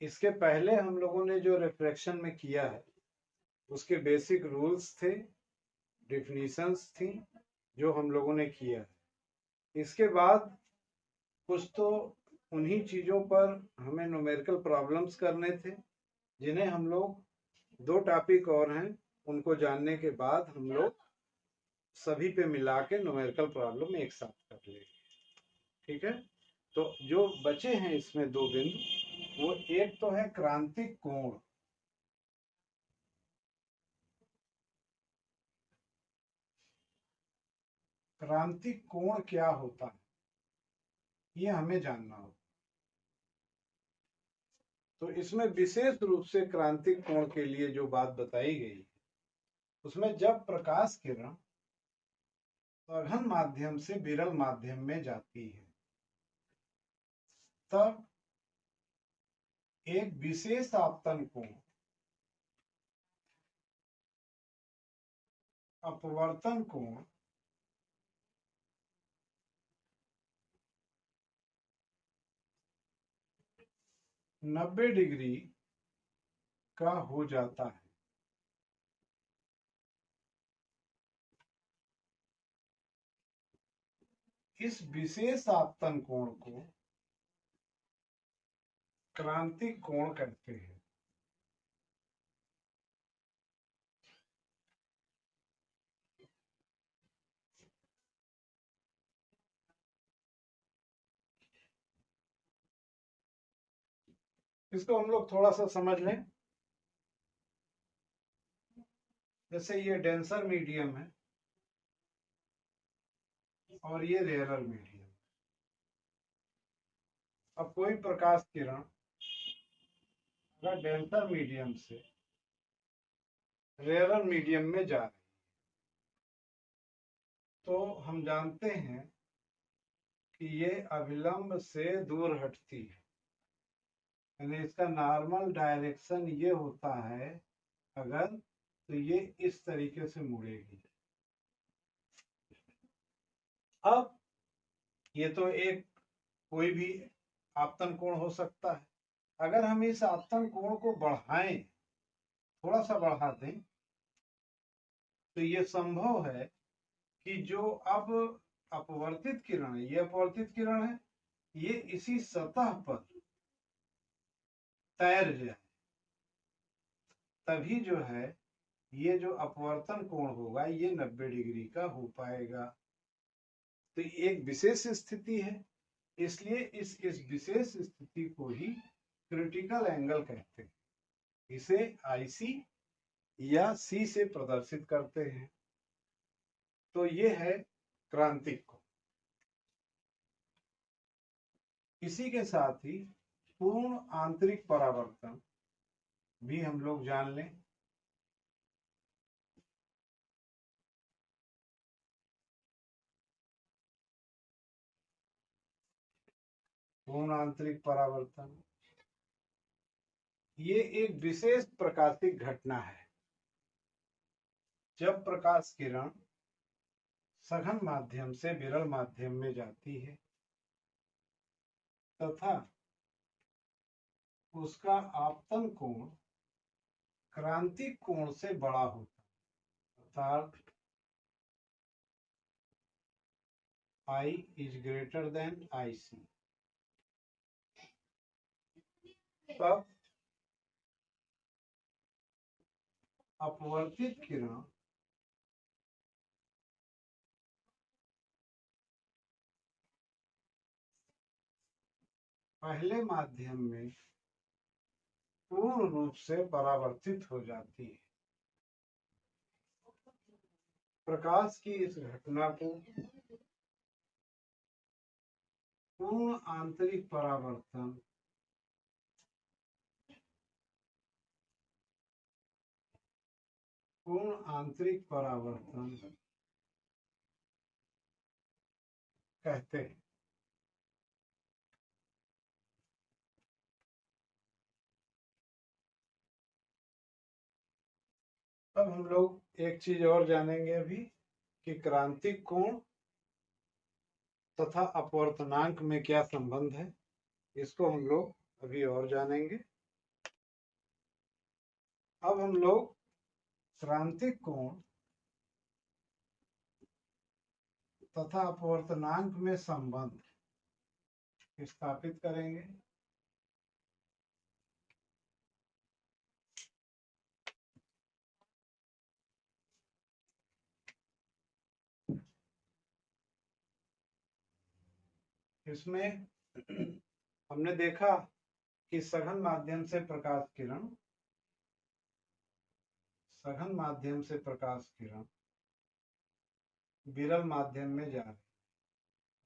इसके पहले हम लोगों ने जो रिफ्रैक्शन में किया है उसके बेसिक रूल्स थे, डिफिनीशंस थी जो हम लोगों ने किया है। इसके बाद कुछ तो उन्हीं चीज़ों पर हमें न्यूमेरिकल प्रॉब्लम्स करने थे, जिन्हें हम लोग 2 टॉपिक और हैं, उनको जानने के बाद हम लोग सभी पे मिला के न्यूमेरिकल प्रॉब्लम एक साथ कर लेंगे। ठीक है, तो जो बचे हैं इसमें 2 बिंदु, वो एक तो है क्रांतिक कोण। क्रांतिक कोण क्या होता है ये हमें जानना होगा। तो इसमें विशेष रूप से क्रांतिक कोण के लिए जो बात बताई गई है, उसमें जब प्रकाश किरण सघन माध्यम से विरल माध्यम में जाती है, तब एक विशेष आपतन कोण अपवर्तन कोण नब्बे डिग्री का हो जाता है। इस विशेष आपतन कोण को क्रांतिक कोण कहते हैं। इसको हम लोग थोड़ा सा समझ लें। जैसे ये डेंसर मीडियम है और ये रेयरर मीडियम। अब कोई प्रकाश किरण अगर डेंसर मीडियम से रेयरर मीडियम में जा रही है, तो हम जानते हैं कि ये अविलंब से दूर हटती है, यानी इसका नॉर्मल डायरेक्शन ये होता है अगर, तो ये इस तरीके से मुड़ेगी। अब ये तो एक कोई भी आपतन कोण हो सकता है। अगर हम इस आपतन कोण को बढ़ाएं, थोड़ा सा बढ़ा दें, तो ये संभव है कि जो अब अपवर्तित किरण है, ये अपवर्तित किरण है, ये इसी सतह पर तैर जाए, तभी जो है ये जो अपवर्तन कोण होगा ये 90 डिग्री का हो पाएगा। तो एक विशेष स्थिति है, इसलिए इस विशेष स्थिति को ही क्रिटिकल एंगल कहते हैं। इसे IC या C से प्रदर्शित करते हैं। तो ये है क्रांतिक कोण। इसी के साथ ही पूर्ण आंतरिक परावर्तन भी हम लोग जान लें। पूर्ण आंतरिक परावर्तन ये एक विशेष प्रकाशिक घटना है जब प्रकाश किरण सघन माध्यम से विरल माध्यम में जाती है तथा उसका आपतन कोण क्रांतिक कोण से बड़ा होता है, अर्थात I is greater than IC। तब अपवर्तित किरण पहले माध्यम में पूर्ण रूप से परावर्तित हो जाती है। प्रकाश की इस घटना को पूर्ण आंतरिक परावर्तन कहते हैं। अब हम लोग एक चीज और जानेंगे अभी कि क्रांतिक कोण तथा अपवर्तनांक में क्या संबंध है, इसको हम लोग अभी और जानेंगे। अब हम लोग क्रांतिक कोण तथा अपवर्तनांक में संबंध स्थापित करेंगे। इसमें हमने देखा कि सघन माध्यम से प्रकाश किरण विरल माध्यम में जा रही,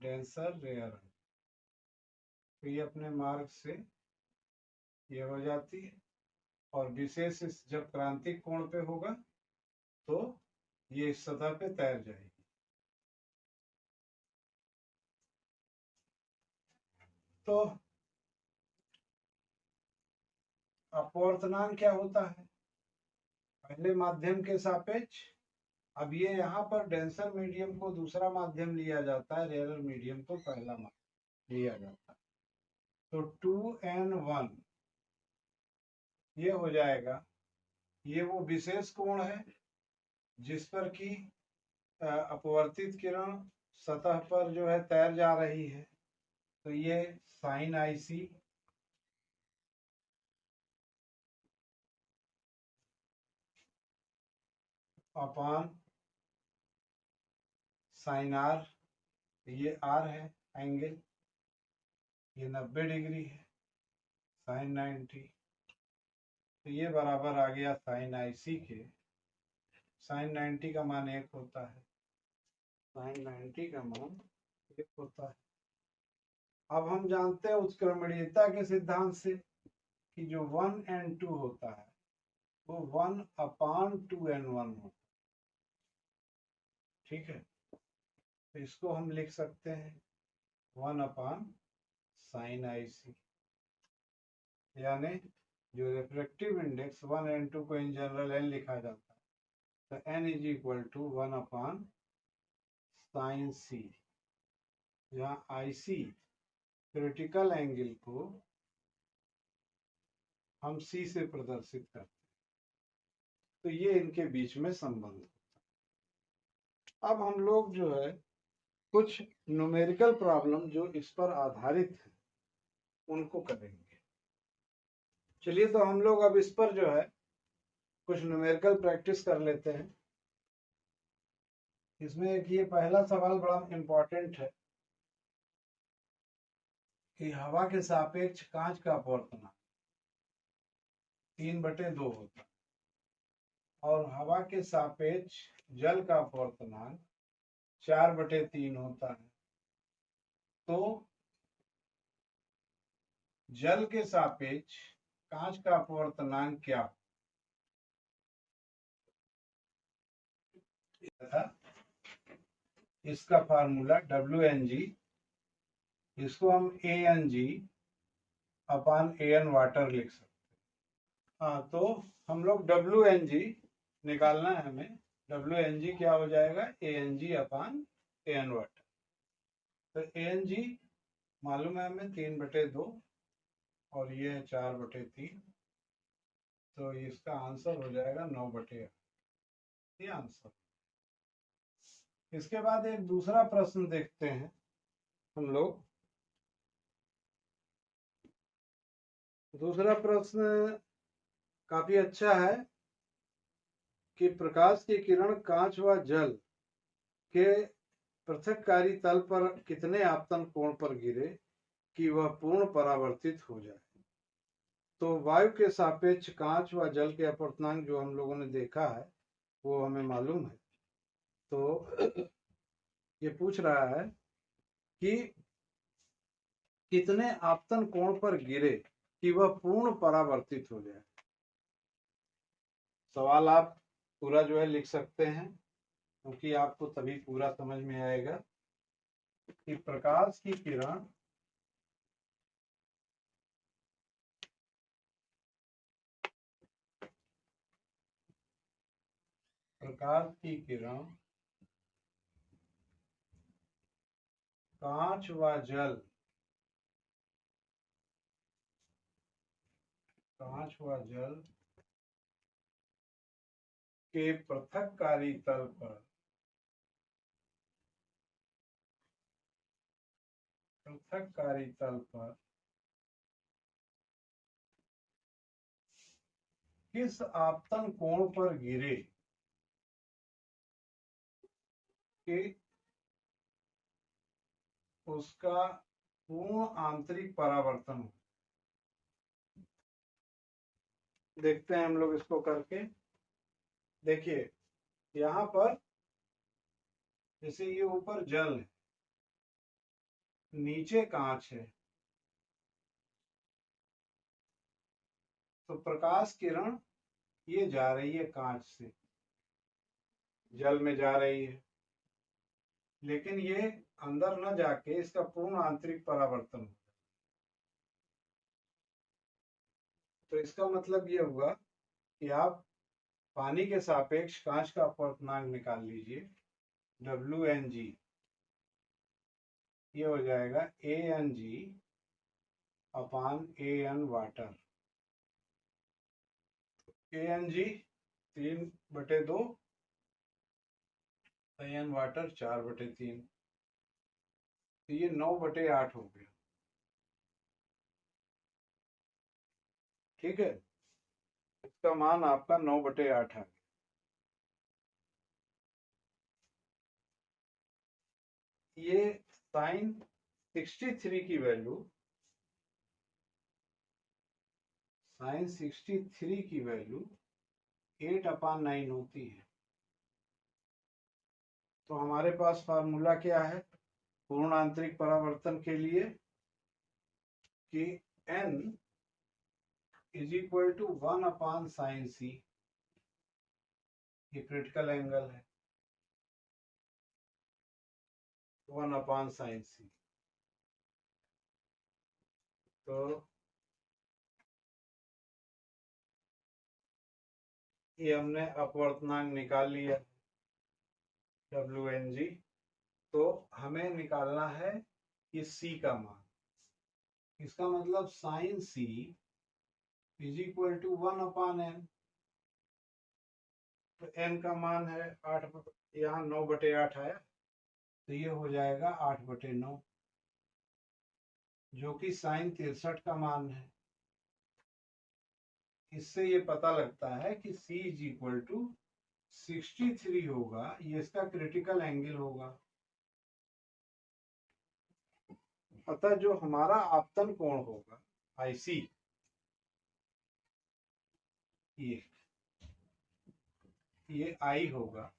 डेंसर रेयर, तो ये अपने मार्ग से ये हो जाती है, और विशेष जब क्रांतिक कोण पे होगा तो ये इस सतह पे तैर जाएगी। तो अपवर्तनांक क्या होता है? पहले माध्यम के सापेक्ष, अब ये यहाँ पर डेंसर मीडियम को दूसरा माध्यम लिया जाता है, रेयर मीडियम को पहला माध्यम लिया जाता है, तो 2n1 ये हो जाएगा। ये वो विशेष कोण है जिस पर कि अपवर्तित किरण सतह पर जो है तैर जा रही है, तो ये sine IC upon sine R, ये R है एंगल, ये 90 डिग्री है, साइन 90, तो ये बराबर आ गया साइन IC के। साइन 90 का मान 1 होता है, साइन 90 का मान 1 होता है। अब हम जानते हैं उत्क्रमणीयता के सिद्धांत से कि जो 1n2 होता है वो 1/2n1 होता है। ठीक है, तो इसको हम लिख सकते हैं 1/sin IC, यानी जो रिफ्रैक्टिव इंडेक्स 1n2 को इन जनरल n लिखा जाता है, तो n = 1/sin C, जहाँ IC क्रिटिकल एंगल को हम C से प्रदर्शित करते हैं, तो ये इनके बीच में संबंध होता है। अब हम लोग जो है कुछ न्यूमेरिकल प्रॉब्लम जो इस पर आधारित है उनको करेंगे। चलिए, तो हम लोग अब इस पर जो है कुछ न्यूमेरिकल प्रैक्टिस कर लेते हैं। इसमें एक ये पहला सवाल बड़ा इंपॉर्टेंट है कि हवा के सापेक्ष कांच का अपवर्तनांक 3/2 होता है और हवा के सापेक्ष जल का अपवर्तनांक 4/3 होता है। तो जल के सापेक्ष कांच का अपवर्तनांक क्या था? इसका फार्मूला WNG, इसको हम ANG/AN वाटर लिख सकते हैं। हाँ, तो हम लोग WNG निकालना है हमें। WNG क्या हो जाएगा? ANG/AN water. तो ANG मालूम है हमें 3/2 और ये है 4/3, तो इसका आंसर हो जाएगा 9/8, ये आंसर। इसके बाद एक दूसरा प्रश्न देखते हैं हम लोग। दूसरा प्रश्न काफी अच्छा है कि प्रकाश की किरण कांच व जल के पृथक्कारी तल पर कितने आपतन कोण पर गिरे कि वह पूर्ण परावर्तित हो जाए। तो वायु के सापेक्ष कांच व जल के अपवर्तनांक जो हम लोगों ने देखा है वो हमें मालूम है। तो ये पूछ रहा है कि कितने आपतन कोण पर गिरे कि वह पूर्ण परावर्तित हो जाए। सवाल आप पूरा जो है लिख सकते हैं, क्योंकि आपको तभी पूरा समझ में आएगा कि प्रकाश की किरण कांच व जल के पृथककारी तल पर किस आपतन कोण पर गिरे कि उसका पूर्ण आंतरिक परावर्तन हो। देखते हैं हम लोग इसको करके। देखिए यहाँ पर जैसे ये ऊपर जल है, नीचे कांच है, तो प्रकाश किरण ये जा रही है कांच से, जल में जा रही है, लेकिन ये अंदर न जाके इसका पूर्ण आंतरिक परावर्तन हो। तो इसका मतलब ये हुआ कि आप पानी के सापेक्ष कांच का अपवर्तनांक निकाल लीजिए, WNG, ये हो जाएगा ANG upon AN water. ANG 3/2, AN water 4/3, तो ये 9/8 हो गया। ठीक है, इसका मान आपका 9/8 है। ये साइन 63 की वैल्यू, साइन 63 की वैल्यू 8/9 होती है। तो हमारे पास फार्मूला क्या है पूर्ण आंतरिक परावर्तन के लिए कि n = 1/sin c, ये क्रिटिकल एंगल है, 1/sin c। तो ये हमने अपवर्तनांक निकाल लिया WNG। तो हमें निकालना है कि c का मान, इसका मतलब साइन c = 1/n। तो n का मान है 8, यहाँ 9/8 आया, तो ये हो जाएगा 8/9, जो कि साइन 63 का मान है। इससे ये पता लगता है कि c = 63 होगा, ये इसका क्रिटिकल एंगल होगा। अतः जो हमारा आपतन कोण होगा IC, ये I होगा,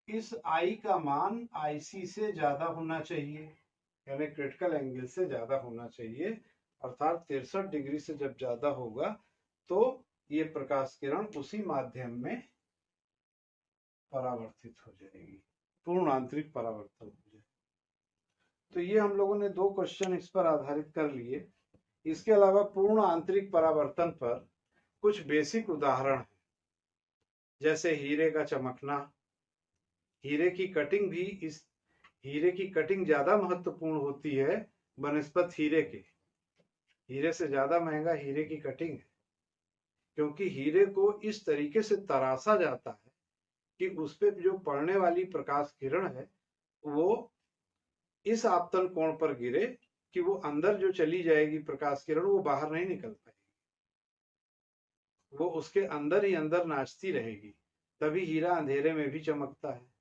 इस I का मान IC से ज्यादा होना चाहिए, यानी क्रिटिकल एंगल से ज्यादा होना चाहिए, अर्थात 63 डिग्री से जब ज्यादा होगा तो ये प्रकाश किरण उसी माध्यम में परावर्तित हो जाएगी, पूर्ण आंतरिक परावर्तन हो जाएगा। तो ये हम लोगों ने 2 क्वेश्चन इस पर आधारित कर लिए। इसके अलावा पूर्ण आंतरिक परावर्तन पर कुछ बेसिक उदाहरण हैं, जैसे हीरे का चमकना। हीरे की कटिंग भी, इस हीरे की कटिंग ज्यादा महत्वपूर्ण होती है बनस्पत हीरे के। हीरे से ज्यादा महंगा हीरे की कटिंग है, क्योंकि हीरे को इस तरीके से तराशा जाता है कि उस पे जो पड़ने वाली प्रकाश किरण है वो इस आपतन कोण पर गिरे कि वो अंदर जो चली जाएगी प्रकाश किरण, वो बाहर नहीं निकल पाएगी, वो उसके अंदर ही अंदर नाचती रहेगी, तभी हीरा अंधेरे में भी चमकता है।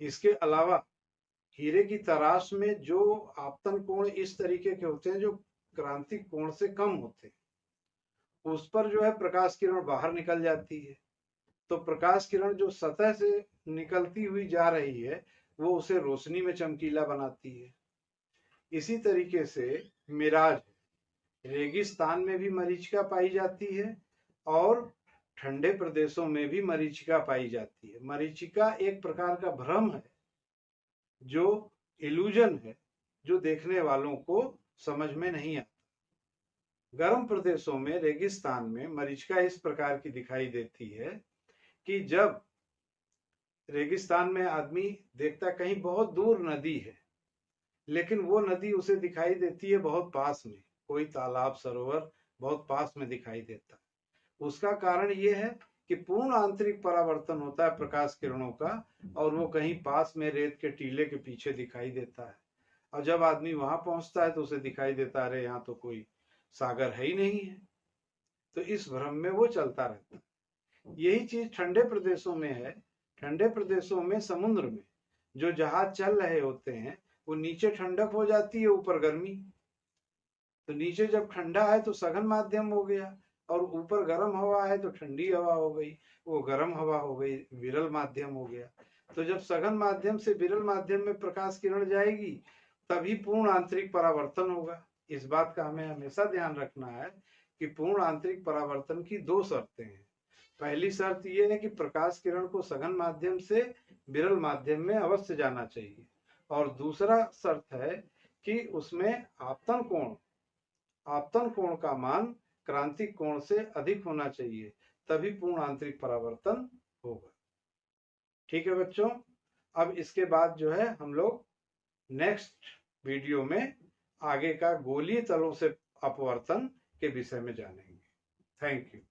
इसके अलावा हीरे की तराश में जो आपतन कोण इस तरीके के होते हैं जो क्रांतिक कोण से कम होते हैं, उस पर जो है प्रकाश किरण बाहर निकल जाती है। तो प्रकाश किरण जो सतह से निकलती हुई जा रही है वो उसे रोशनी में चमकीला बनाती है। इसी तरीके से मिराज, रेगिस्तान में भी मरीचिका पाई जाती है और ठंडे प्रदेशों में भी मरीचिका पाई जाती है। मरीचिका एक प्रकार का भ्रम है, जो इल्यूजन है, जो देखने वालों को समझ में नहीं आता। गर्म प्रदेशों में, रेगिस्तान में मरीचिका इस प्रकार की दिखाई देती है कि जब रेगिस्तान में आदमी देखता कहीं बहुत दूर नदी है, लेकिन वो नदी उसे दिखाई देती है बहुत पास में, कोई तालाब सरोवर बहुत पास में दिखाई देता है। उसका कारण ये है कि पूर्ण आंतरिक परावर्तन होता है प्रकाश किरणों का, और वो कहीं पास में रेत के टीले के पीछे दिखाई देता है। और जब आदमी वहां पहुंचता है तो उसे दिखाई देता है अरे यहाँ तो कोई सागर है ही नहीं है। तो इस भ्रम में वो चलता रहता है। यही चीज ठंडे प्रदेशों में है। ठंडे प्रदेशों में समुद्र में जो जहाज चल रहे होते हैं वो नीचे ठंडक हो जाती है, ऊपर गर्मी। तो नीचे जब ठंडा है तो सघन माध्यम हो गया, और ऊपर गर्म हवा है तो ठंडी हवा हो गई, वो गर्म हवा हो गई, विरल माध्यम हो गया। तो जब सघन माध्यम से विरल माध्यम में प्रकाश किरण जाएगी तभी पूर्ण आंतरिक परावर्तन होगा। इस बात का हमें हमेशा ध्यान रखना है कि पूर्ण आंतरिक परावर्तन की दो शर्तें हैं। पहली शर्त यह है कि प्रकाश किरण को सघन माध्यम से विरल माध्यम में अवश्य जाना चाहिए, और दूसरा शर्त है कि उसमें आपतन कोण का मान क्रांतिक कोण से अधिक होना चाहिए, तभी पूर्ण आंतरिक परावर्तन होगा। ठीक है बच्चों, अब इसके बाद जो है हम लोग नेक्स्ट वीडियो में आगे का गोलीय तलों से अपवर्तन के विषय में जानेंगे। Thank you.